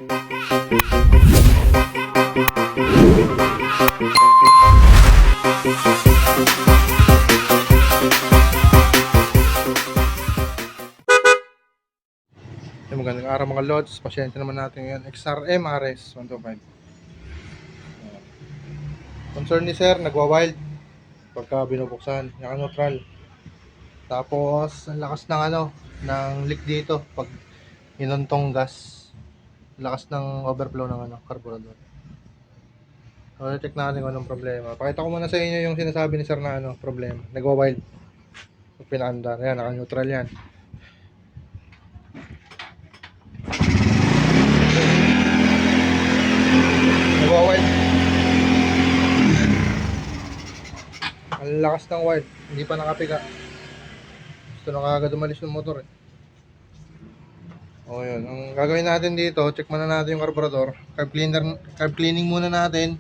Magandang araw mga lods, pasyente naman natin ngayon XRM RS 125. Concern ni sir, nagwa-wild pagka binubuksan, naka-neutral. Tapos ang lakas ng ng leak dito pag inuntong gas. Lakas ng overflow ng carburetor. So check natin kung anong problema. Pakita ko muna sa inyo yung sinasabi ni sir na problema. Nagwa-wild pag pinaandar, yan, naka-neutral yan. Nagwa-wild. Ang lakas ng wild, hindi pa nakapika. Gusto na kagad umalis yung motor eh. O yun, ang gagawin natin dito, check muna natin yung carburetor. Carb cleaning muna natin.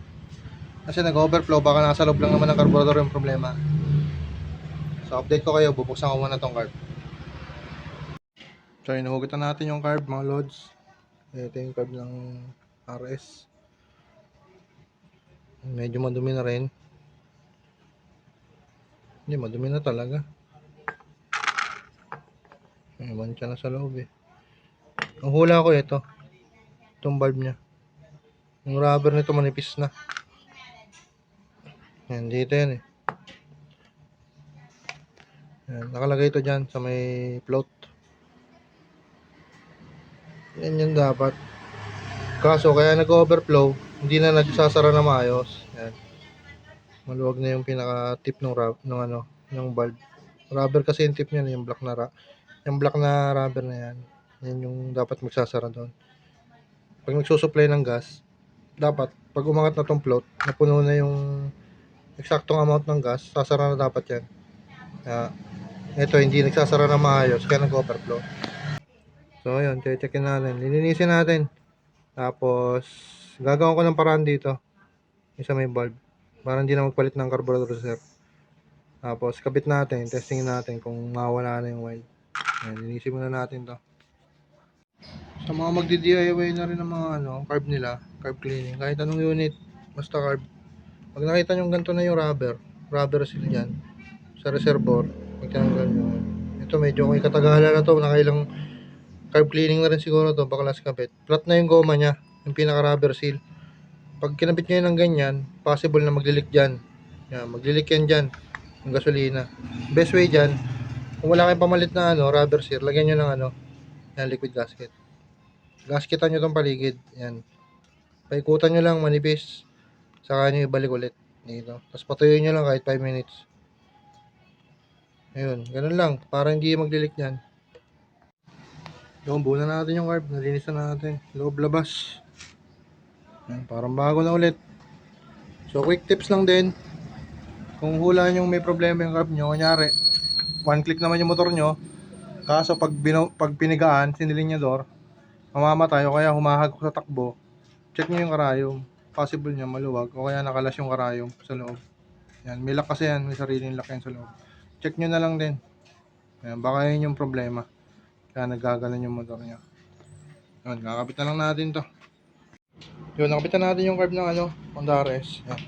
Kasi nag-overflow, baka nasa loob lang naman ng carburetor yung problema. So update ko kayo, bubuksan ko muna tong carb. So hinuhugutan natin yung carb mga lods. Ito yung carb ng RS. Medyo madumi na rin. Hindi, madumi na talaga. May mancha na sa loob eh. Ang hula ko ito. Itong valve nya. Yung rubber nito manipis na. Yan, dito yan eh. Yan, nakalagay ito dyan sa may float. Yan yung dapat. Kaso kaya nag-overflow, hindi na nagsasara na maayos. Yan. Maluwag na yung pinaka-tip ng valve. Rubber kasi yung tip niya, yung black na rubber na yan. Yan yung dapat magsasara doon. Pag nagsusupply ng gas, dapat pag umangat na tong float, napuno na yung eksaktong amount ng gas, sasara na dapat yan. Ito hindi nagsasara na maayos, kaya nag-overflow. So ayun, checkin natin, lilinisin natin. Tapos gagawin ko ng paraan dito, isa may valve, para hindi na magpalit ng carburetor sir. Tapos kabit natin, testing natin kung mawala na yung wild. Ayan, linisin muna natin to. Sa mga magdi-DIY na rin ng mga carb nila, carb cleaning, kahit anong unit, basta carb. Pag nakita nyo ganito na yung rubber seal dyan sa reservoir, magtinanggal nyo. Ito medyo may katagalan na to, nakailang carb cleaning na rin siguro to, bakalas kabit. Flat na yung goma nya, yung pinaka rubber seal. Pag kinabit nyo yun ng ganyan, possible na maglilik dyan. Yan, maglilik yan dyan yung gasolina. Best way dyan, kung wala kayong pamalit na rubber seal, lagyan nyo ng yan, liquid gasket. Gasketan nyo tong paligid. Yan. Paikutan nyo lang manipis. Saka nyo ibalik ulit. Dito. Tapos patuyuin nyo lang kahit 5 minutes. Ayun. Ganun lang. Para hindi maglilik yan. Yung buo na natin yung carb. Nalinis na natin. Loob labas. Yan. Parang bago na ulit. So quick tips lang din. Kung hula nyo may problema yung carb nyo. Kunyari, one click naman yung motor nyo. Kaso pag pinigaan, sinilinyador, mamamatay o kaya humahagok sa takbo, check nyo yung karayom. Possible niya maluwag o kaya nakalas yung karayom sa loob. Yan, may lock kasi yan, may sariling lock yan sa loob. Check nyo na lang din. Yan, baka yun yung problema. Kaya nagagalan yung motor niya. Yan, kakapit na lang natin to. Yun, nakapitan natin yung carb ng Honda RS. Yan.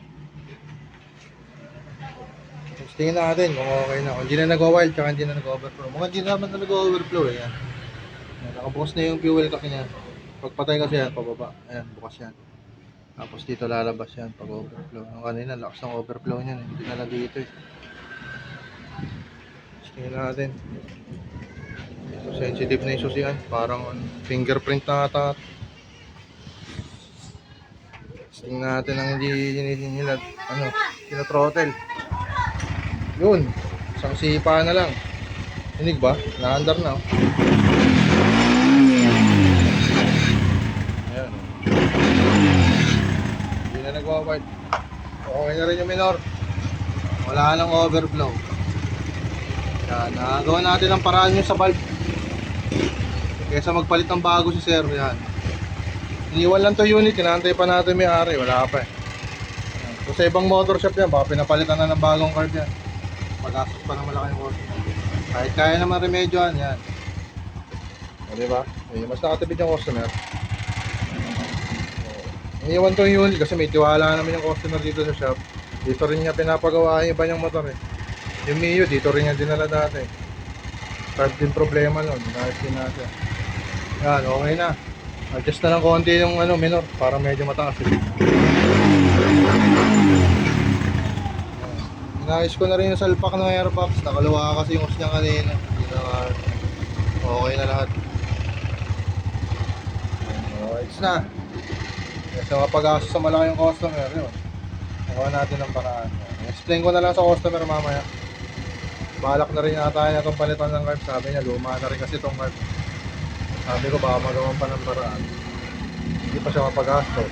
Tingnan natin kung okay na. Kung hindi na nag-wild, tsaka hindi na nag-overflow. Mga hindi naman na nag-overflow eh. Yan. Yan, nakabukas na yung fuel tank niya. Pagpatay kasi yan, pababa. Ayan, bukas yan. Tapos dito lalabas yan pag overflow. Ang kanina, lakas ng overflow niyan. Hindi na dito eh. Tingnan natin. So, sensitive na yung susian. Parang fingerprint na ata. Tingnan natin ang hindi nila throttle. Yun, isang sipa na lang. Hinig ba? Na-under na. Ayan. Hindi na nagwa-wild. Okay na rin yung minor. Wala nang overflow. Yan, nagawa natin ang paraan nyo sa valve. Kaysa magpalit ng bago si sir. Yan. Iniwan lang to unit, inaantay pa natin may-ari. Wala pa eh. Yan. So sa ibang motor shop yan, baka pinapalitan na ng bagong card yan. Pag-asok pa na malaki yung cost. Kahit kaya naman remedyoan yan. O diba? Mas nakatipid yung customer. Iniwan to yung unit kasi may tiwala naman yung customer dito sa shop. Dito rin niya pinapagawa yung iba niyang motor eh. Yung Mio, dito rin niya dinala dati. Start din problema nun, dahil din natin. Yan, okay na. Adjust na ng konti yung minor, para medyo mataas eh. Inayos ko na rin yung salpak ng airbox. Nakaluwa kasi yung hose niya kanina. Hindi na okay na lahat. Okay na. Kasi mapag-aso sa malaki yung customer yun. Nagawa natin ng paraan. Explain ko na lang sa customer mamaya. Balak na rin yata niya itong palitan ng carb. Sabi niya luma na rin kasi itong carb. Sabi ko baka magawan pa ng paraan. Hindi pa siya mapag-aso.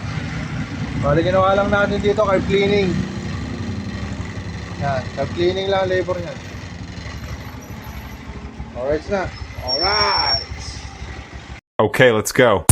Bali ginawa lang natin dito carb cleaning. Yan, carb cleaning lang labor niyan. Alright na. Alright! Okay, let's go.